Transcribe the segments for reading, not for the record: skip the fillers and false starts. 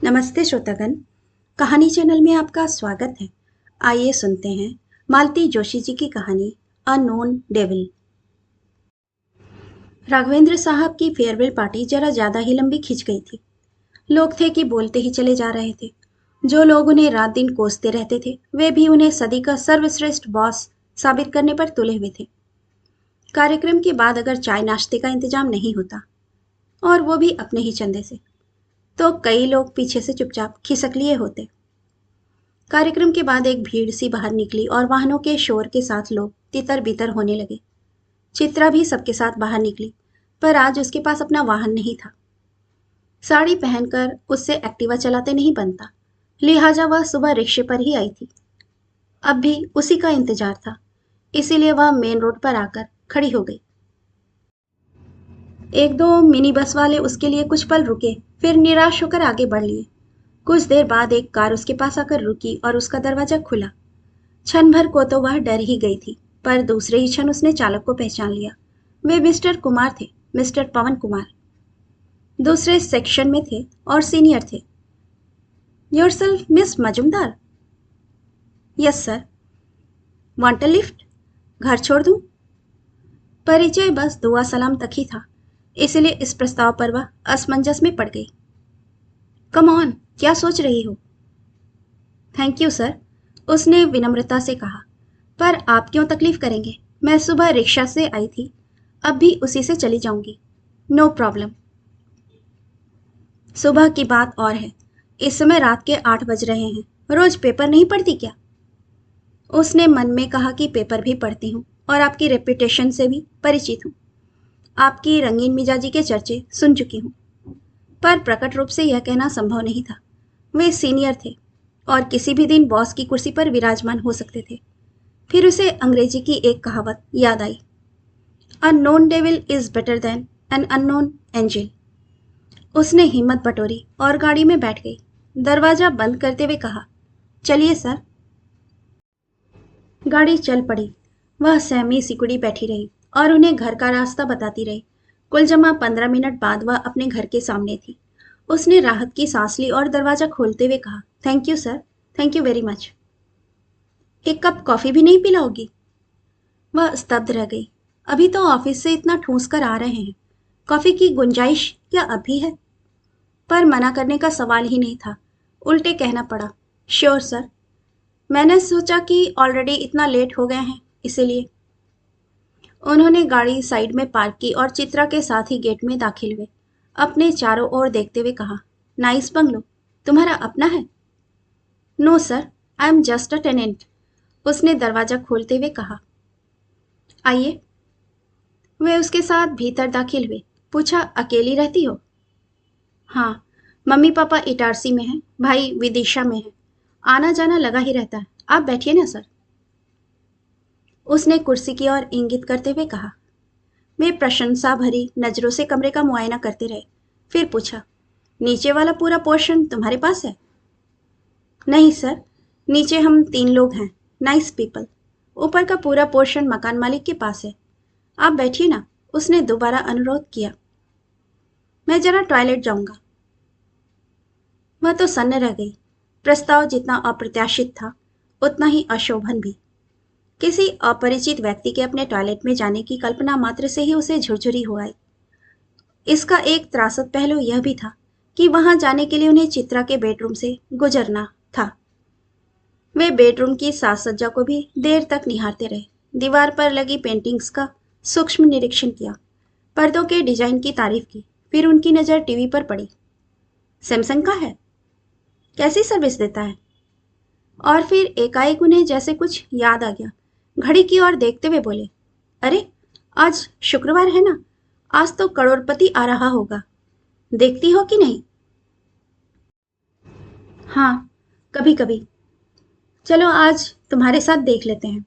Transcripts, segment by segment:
नमस्ते श्रोतागण। कहानी चैनल में आपका स्वागत है। आइए सुनते हैं मालती जोशी जी की कहानी अ नोन डेविल। राघवेंद्र साहब की फेयरवेल पार्टी जरा ज्यादा ही लंबी खिंच गई थी। लोग थे कि बोलते ही चले जा रहे थे। जो लोग उन्हें रात दिन कोसते रहते थे वे भी उन्हें सदी का सर्वश्रेष्ठ बॉस साबित करने पर तुले हुए थे। कार्यक्रम के बाद अगर चाय नाश्ते का इंतजाम नहीं होता, और वो भी अपने ही चंदे से, तो कई लोग पीछे से चुपचाप खिसक लिए होते। कार्यक्रम के बाद एक भीड़ सी बाहर निकली और वाहनों के शोर के साथ लोग तितर बितर होने लगे। चित्रा भी सबके साथ बाहर निकली, पर आज उसके पास अपना वाहन नहीं था। साड़ी पहनकर उससे एक्टिवा चलाते नहीं बनता, लिहाजा वह सुबह रिक्शे पर ही आई थी। अब भी उसी का इंतजार था, इसीलिए वह मेन रोड पर आकर खड़ी हो गई। एक दो मिनी बस वाले उसके लिए कुछ पल रुके, फिर निराश होकर आगे बढ़ लिए। कुछ देर बाद एक कार उसके पास आकर रुकी और उसका दरवाजा खुला। क्षण भर को तो वह डर ही गई थी, पर दूसरे ही क्षण उसने चालक को पहचान लिया। वे मिस्टर कुमार थे, मिस्टर पवन कुमार। दूसरे सेक्शन में थे और सीनियर थे। Yourself miss Majumdar? Yes sir. Want a lift? घर छोड़ दूं? परिचय बस दुआ सलाम तक ही था, इसलिए इस प्रस्ताव पर वह असमंजस में पड़ गई। कम ऑन, क्या सोच रही हो? थैंक यू सर, उसने विनम्रता से कहा, पर आप क्यों तकलीफ करेंगे? मैं सुबह रिक्शा से आई थी, अब भी उसी से चली जाऊंगी। No problem. सुबह की बात और है, इस समय रात के 8 बज रहे हैं। रोज पेपर नहीं पढ़ती क्या? उसने मन में कहा कि पेपर भी पढ़ती हूँ और आपकी रेपुटेशन से भी परिचित हूँ। आपकी रंगीन मिजाजी के चर्चे सुन चुकी हूँ, पर प्रकट रूप से यह कहना संभव नहीं था। वे सीनियर थे और किसी भी दिन बॉस की कुर्सी पर विराजमान हो सकते थे। फिर उसे अंग्रेजी की एक कहावत याद आई, a known devil is better than an unknown angel. उसने हिम्मत बटोरी और गाड़ी में बैठ गई। दरवाजा बंद करते हुए कहा, चलिए सर। गाड़ी चल पड़ी। वह सहमी सिकुड़ी बैठी रही और उन्हें घर का रास्ता बताती रही। कुल जमा 15 मिनट बाद वह अपने घर के सामने थी। उसने राहत की सांस ली और दरवाजा खोलते हुए कहा, thank you sir, thank you very much. एक कप कॉफी भी नहीं पिलाओगी? वह स्तब्ध रह गई। अभी तो ऑफिस से इतना ठूंस कर आ रहे हैं, कॉफी की गुंजाइश क्या अभी है? पर मना करने का सवाल ही नहीं था, उल्टे कहना पड़ा, श्योर सर। मैंने सोचा कि ऑलरेडी इतना लेट हो गए हैं, इसीलिए। उन्होंने गाड़ी साइड में पार्क की और चित्रा के साथ ही गेट में दाखिल हुए। अपने चारों ओर देखते हुए कहा, नाइस बंगलो, तुम्हारा अपना है? No sir, I am just a tenant. उसने दरवाजा खोलते हुए कहा, आइए। वे उसके साथ भीतर दाखिल हुए। पूछा, अकेली रहती हो? हाँ, मम्मी पापा इटारसी में हैं, भाई विदिशा में है। आना जाना लगा ही रहता है। आप बैठिए ना सर। उसने कुर्सी की ओर इंगित करते हुए कहा। वे प्रशंसा भरी नजरों से कमरे का मुआयना करते रहे। फिर पूछा, नीचे वाला पूरा पोर्शन तुम्हारे पास है? नहीं सर, नीचे हम 3 लोग हैं, नाइस पीपल। ऊपर का पूरा पोर्शन मकान मालिक के पास है। आप बैठिए ना, उसने दोबारा अनुरोध किया। मैं जरा टॉयलेट जाऊंगा। वह तो सन्न रह गई। प्रस्ताव जितना अप्रत्याशित था, उतना ही अशोभन भी। किसी अपरिचित व्यक्ति के अपने टॉयलेट में जाने की कल्पना मात्र से ही उसे झुरझुरी हो आई। इसका एक त्रासद पहलू यह भी था कि वहां जाने के लिए उन्हें चित्रा के बेडरूम से गुजरना था। वे बेडरूम की साज सज्जा को भी देर तक निहारते रहे। दीवार पर लगी पेंटिंग्स का सूक्ष्म निरीक्षण किया, पर्दों के डिजाइन की तारीफ की। फिर उनकी नजर टीवी पर पड़ी। सैमसंग का है, कैसी सर्विस देता है? और फिर एकाएक उन्हें जैसे कुछ याद आ गया। घड़ी की ओर देखते हुए बोले, अरे, आज शुक्रवार है ना, आज तो करोड़पति आ रहा होगा, देखती हो कि नहीं? हाँ, कभी कभी। चलो आज तुम्हारे साथ देख लेते हैं।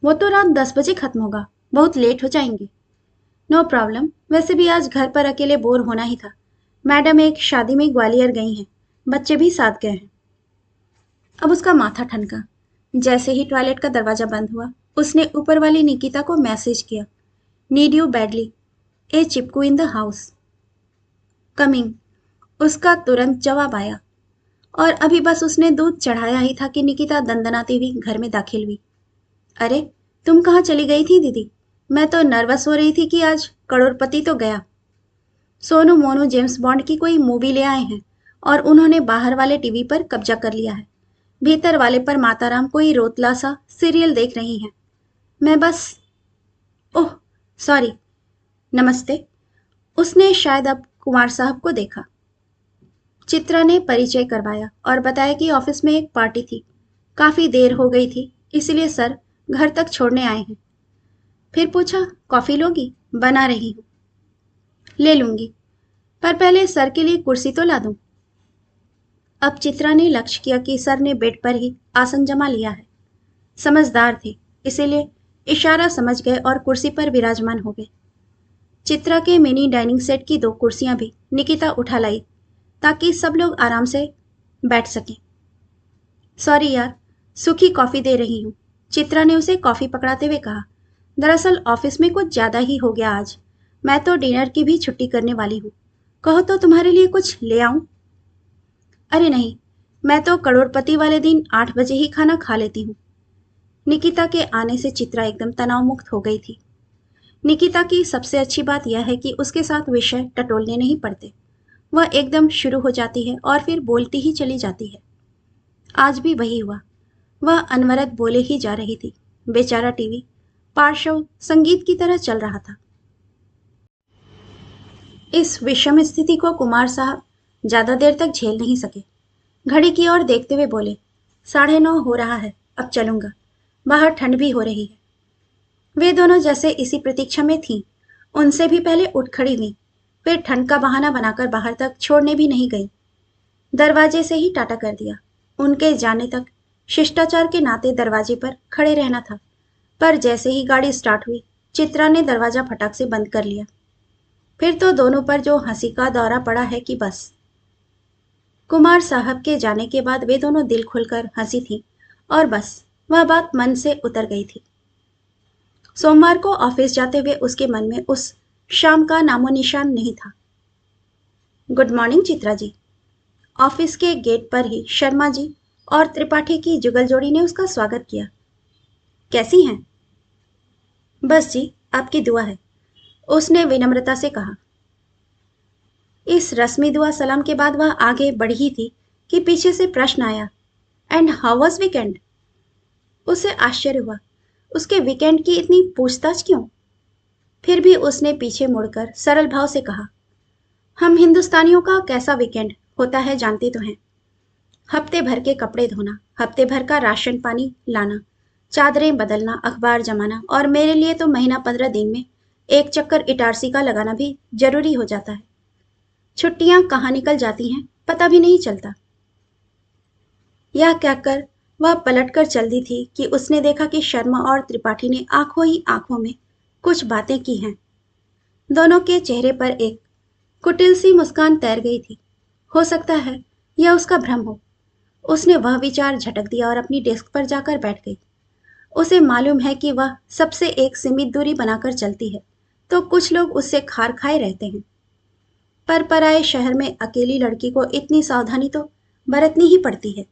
वो तो रात 10 बजे खत्म होगा, बहुत लेट हो जाएंगे। नो प्रॉब्लम, वैसे भी आज घर पर अकेले बोर होना ही था। मैडम एक शादी में ग्वालियर गई हैं, बच्चे भी साथ गए हैं। अब उसका माथा ठनका। जैसे ही टॉयलेट का दरवाजा बंद हुआ, उसने ऊपर वाली निकिता को मैसेज किया, नीड यू बैडली, ए चिपकू इन द हाउस, कमिंग। उसका तुरंत जवाब आया और अभी बस उसने दूध चढ़ाया ही था कि निकिता दंदनाती हुई घर में दाखिल हुई। अरे, तुम कहाँ चली गई थी दीदी? मैं तो नर्वस हो रही थी कि आज करोड़पति तो गया। सोनू मोनू जेम्स बॉन्ड की कोई मूवी ले आए हैं और उन्होंने बाहर वाले टीवी पर कब्जा कर लिया है। भीतर वाले पर माताराम कोई रोतला सा सीरियल देख रही हैं। मैं बस। ओह, सॉरी। नमस्ते। उसने शायद अब कुमार साहब को देखा। चित्रा ने परिचय करवाया और बताया कि ऑफिस में एक पार्टी थी। काफी देर हो गई थी, इसलिए सर घर तक छोड़ने आए हैं। फिर पूछा, कॉफी लोगी? बना रही हूँ। ले लूंगी, पर पहले सर के लिए कुर्सी तो ला दूं। अब चित्रा ने लक्ष्य किया कि सर ने बेड पर ही आसन जमा लिया है। समझदार थे, इसीलिए इशारा समझ गए और कुर्सी पर विराजमान हो गए। चित्रा के मिनी डाइनिंग सेट की 2 कुर्सियां भी निकिता उठा लाई ताकि सब लोग आराम से बैठ सकें। सॉरी यार, सूखी कॉफी दे रही हूँ। चित्रा ने उसे कॉफी पकड़ाते हुए कहा। दरअसल ऑफिस में कुछ ज्यादा ही हो गया आज। मैं तो डिनर की भी छुट्टी करने वाली हूँ। कहो तो तुम्हारे लिए कुछ ले आऊं? अरे नहीं, मैं तो करोड़पति वाले दिन 8 बजे ही खाना खा लेती हूँ। निकिता के आने से चित्रा एकदम तनाव मुक्त हो गई थी। निकिता की सबसे अच्छी बात यह है कि उसके साथ विषय टटोलने नहीं पड़ते। वह एकदम शुरू हो जाती है और फिर बोलती ही चली जाती है। आज भी वही हुआ। वह अनवरत बोले ही जा रही थी। बेचारा टीवी पार्श्व संगीत की तरह चल रहा था। इस विषम स्थिति को कुमार साहब ज्यादा देर तक झेल नहीं सके। घड़ी की ओर देखते हुए बोले, 9:30 हो रहा है, अब चलूंगा। बाहर ठंड भी हो रही है। वे दोनों जैसे इसी प्रतीक्षा में थीं। उनसे भी पहले उठ खड़ी हुई, फिर ठंड का बहाना बनाकर बाहर तक छोड़ने भी नहीं गई। दरवाजे से ही टाटा कर दिया। उनके जाने तक शिष्टाचार के नाते दरवाजे पर खड़े रहना था, पर जैसे ही गाड़ी स्टार्ट हुई, चित्रा ने दरवाजा फटाक से बंद कर लिया। फिर तो दोनों पर जो हंसी का दौरा पड़ा है कि बस। कुमार साहब के जाने के बाद वे दोनों दिल खुलकर हंसी थी और बस वह बात मन से उतर गई थी। सोमवार को ऑफिस जाते हुए उसके मन में उस शाम का नामो निशान नहीं था। Good morning Chitra ji. Office के गेट पर ही शर्मा जी और त्रिपाठी की जुगल जोड़ी ने उसका स्वागत किया। कैसी हैं? बस जी, आपकी दुआ है, उसने विनम्रता से कहा। इस रस्मी दुआ सलाम के बाद वह आगे बढ़ी थी कि पीछे से प्रश्न आया, एंड हाउ वाज वीकेंड? उसे आश्चर्य हुआ, उसके वीकेंड की इतनी पूछताछ क्यों? फिर भी उसने पीछे मुड़कर सरल भाव से कहा, हम हिंदुस्तानियों का कैसा वीकेंड होता है जानते तो हैं। हफ्ते भर के कपड़े धोना, हफ्ते भर का राशन पानी लाना, चादरें बदलना, अखबार जमाना और मेरे लिए तो महीना 15 दिन में एक चक्कर इटारसी का लगाना भी जरूरी हो जाता है। छुट्टियां कहाँ निकल जाती हैं पता भी नहीं चलता। यह कहकर वह पलट कर चल दी थी कि उसने देखा कि शर्मा और त्रिपाठी ने आंखों ही आंखों में कुछ बातें की हैं। दोनों के चेहरे पर एक कुटिल सी मुस्कान तैर गई थी। हो सकता है यह उसका भ्रम हो। उसने वह विचार झटक दिया और अपनी डेस्क पर जाकर बैठ गई। उसे मालूम है कि वह सबसे एक सीमित दूरी बनाकर चलती है, तो कुछ लोग उससे खार खाए रहते हैं। पर पराए शहर में अकेली लड़की को इतनी सावधानी तो बरतनी ही पड़ती है।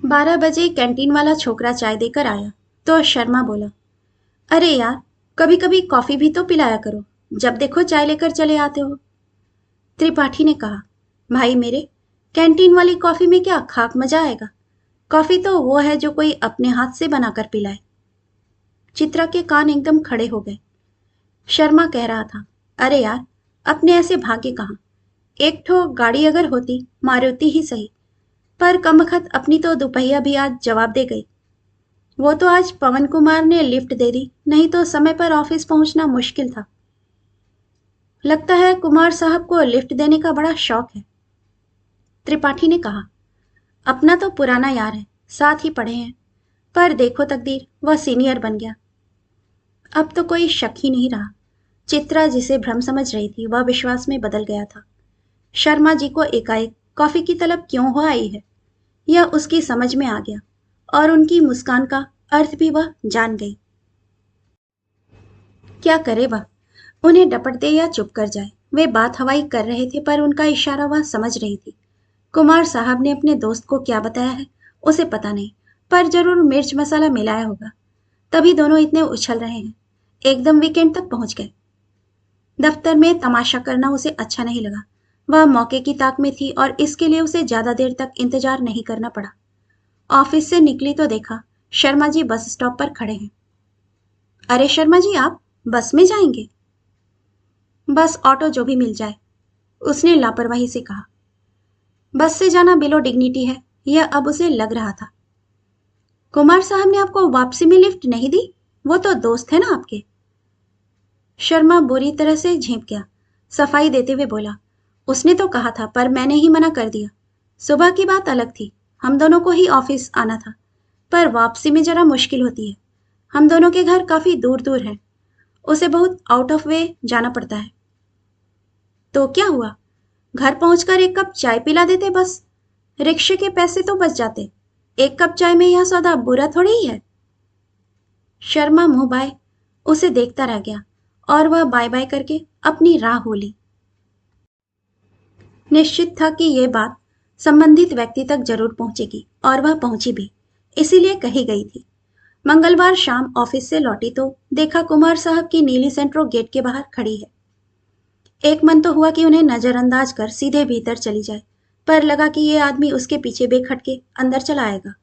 12 बजे कैंटीन वाला छोकरा चाय देकर आया तो शर्मा बोला, अरे यार, कभी कभी कॉफी भी तो पिलाया करो, जब देखो चाय लेकर चले आते हो। त्रिपाठी ने कहा, भाई मेरे, कैंटीन वाली कॉफी में क्या खाक मजा आएगा? कॉफी तो वो है जो कोई अपने हाथ से बनाकर पिलाए। चित्रा के कान एकदम खड़े हो गए। शर्मा कह रहा था, अरे यार, अपने ऐसे भाग्य कहाँ। एक ठो गाड़ी अगर होती, मारुति ही सही, पर कमबख्त अपनी तो दोपहिया भी आज जवाब दे गई। वो तो आज पवन कुमार ने लिफ्ट दे दी, नहीं तो समय पर ऑफिस पहुंचना मुश्किल था। लगता है कुमार साहब को लिफ्ट देने का बड़ा शौक है। त्रिपाठी ने कहा, अपना तो पुराना यार है, साथ ही पढ़े हैं, पर देखो तकदीर, वह सीनियर बन गया। अब तो कोई शक ही नहीं रहा। चित्रा जिसे भ्रम समझ रही थी वह विश्वास में बदल गया था। शर्मा जी को एकाएक कॉफी की तलब क्यों हो आई है, यह उसकी समझ में आ गया और उनकी मुस्कान का अर्थ भी वह जान गई। क्या करे वह, उन्हें डपट दे या चुप कर जाए, वे बात हवाई कर रहे थे पर उनका इशारा वह समझ रही थी। कुमार साहब ने अपने दोस्त को क्या बताया है उसे पता नहीं, पर जरूर मिर्च मसाला मिलाया होगा, तभी दोनों इतने उछल रहे हैं। एकदम वीकेंड तक पहुंच गए। दफ्तर में तमाशा करना उसे अच्छा नहीं लगा। वह मौके की ताक में थी और इसके लिए उसे ज्यादा देर तक इंतजार नहीं करना पड़ा। ऑफिस से निकली तो देखा शर्मा जी बस स्टॉप पर खड़े हैं। अरे शर्मा जी, आप बस में जाएंगे? बस ऑटो जो भी मिल जाए, उसने लापरवाही से कहा। बस से जाना बिलो डिग्निटी है, यह अब उसे लग रहा था। कुमार साहब ने आपको वापसी में लिफ्ट नहीं दी? वो तो दोस्त है ना आपके। शर्मा बुरी तरह से झेंप गया। सफाई देते हुए बोला, उसने तो कहा था पर मैंने ही मना कर दिया। सुबह की बात अलग थी, हम दोनों को ही ऑफिस आना था, पर वापसी में जरा मुश्किल होती है। हम दोनों के घर काफी दूर दूर हैं, उसे बहुत आउट ऑफ वे जाना पड़ता है। तो क्या हुआ, घर पहुंचकर एक कप चाय पिला देते बस। रिक्शे के पैसे तो बच जाते। एक कप चाय में यह सौदा बुरा थोड़ी ही है। शर्मा मुंह बाय उसे देखता रह गया और वह बाय बाय करके अपनी राह हो ली। निश्चित था कि यह बात संबंधित व्यक्ति तक जरूर पहुंचेगी और वह पहुंची भी, इसीलिए कही गई थी। मंगलवार शाम ऑफिस से लौटी तो देखा कुमार साहब की नीली सेंट्रो गेट के बाहर खड़ी है। एक मन तो हुआ कि उन्हें नजरअंदाज कर सीधे भीतर चली जाए, पर लगा कि यह आदमी उसके पीछे बेखटके अंदर चला आएगा।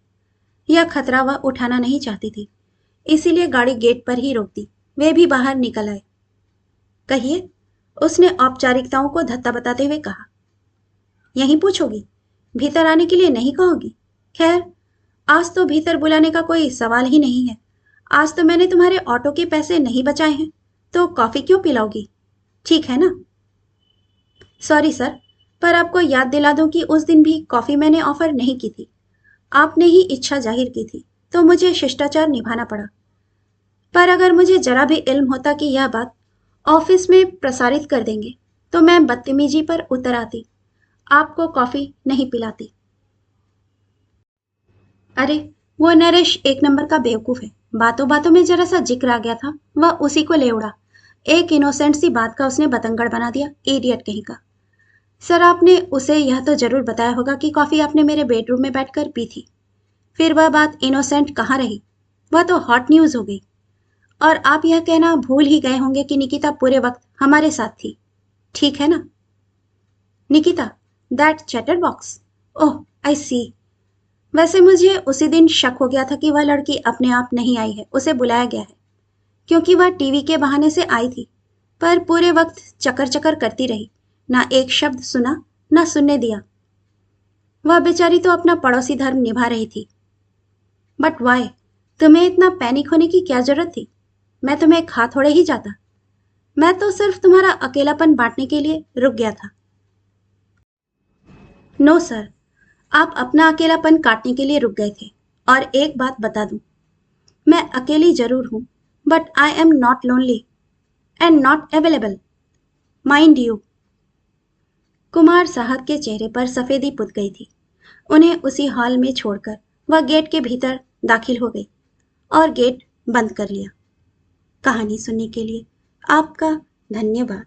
यह खतरा वह उठाना नहीं चाहती थी, इसीलिए गाड़ी गेट पर ही रोक दी। वे भी बाहर निकल आए। कहिए, उसने औपचारिकताओं को धत्ता बताते हुए कहा। यहीं पूछोगी? भीतर आने के लिए नहीं कहोगी? खैर, आज तो भीतर बुलाने का कोई सवाल ही नहीं है। आज तो मैंने तुम्हारे ऑटो के पैसे नहीं बचाए हैं, तो कॉफी क्यों पिलाओगी? ठीक है ना? सॉरी सर, पर आपको याद दिला दूं कि उस दिन भी कॉफी मैंने ऑफर नहीं की थी। आपने ही इच्छा जाहिर की थी, तो मुझे शिष्टाचार निभाना पड़ा। पर अगर मुझे जरा भी इल्म होता कि यह बात ऑफिस में प्रसारित कर देंगे, तो मैं बदतमीजी पर उतर आती, आपको कॉफी नहीं पिलाती। अरे, वो नरेश एक नंबर का बेवकूफ है। बातों बातों में जरा सा जिक्र आ गया था, वह उसी को ले उड़ा। एक इनोसेंट सी बात का उसने बतंगड़ बना दिया, इडियट कहीं का। सर, आपने उसे यह तो जरूर बताया होगा कि कॉफी आपने मेरे बेडरूम में बैठकर पी थी। फिर वह बात इनोसेंट कहाँ रही, वह तो हॉट न्यूज हो गई। और आप यह कहना भूल ही गए होंगे कि निकिता पूरे वक्त हमारे साथ थी, ठीक है ना? Nikita, that chatterbox. Oh, I see. वैसे मुझे उसी दिन शक हो गया था कि वह लड़की अपने आप नहीं आई है, उसे बुलाया गया है, क्योंकि वह टीवी के बहाने से आई थी, पर पूरे वक्त चकर चकर करती रही, ना एक शब्द सुना, ना सुनने दिया। वह बेचारी तो अपना पड़ोसी धर्म निभा रही थी। बट वाई, तुम्हें इतना पैनिक होने की क्या जरूरत थी? मैं तुम्हें खा थोड़े ही जाता। मैं तो सिर्फ तुम्हारा अकेलापन बांटने के लिए रुक गया था। नो सर, आप अपना अकेलापन काटने के लिए रुक गए थे। और एक बात बता दूं, मैं अकेली जरूर हूं, but I am not lonely and not available, mind you. Kumar साहब के चेहरे पर सफेदी पुत गई थी। उन्हें उसी हॉल में छोड़कर वह गेट के भीतर दाखिल हो गई और गेट बंद कर लिया। कहानी सुनने के लिए आपका धन्यवाद।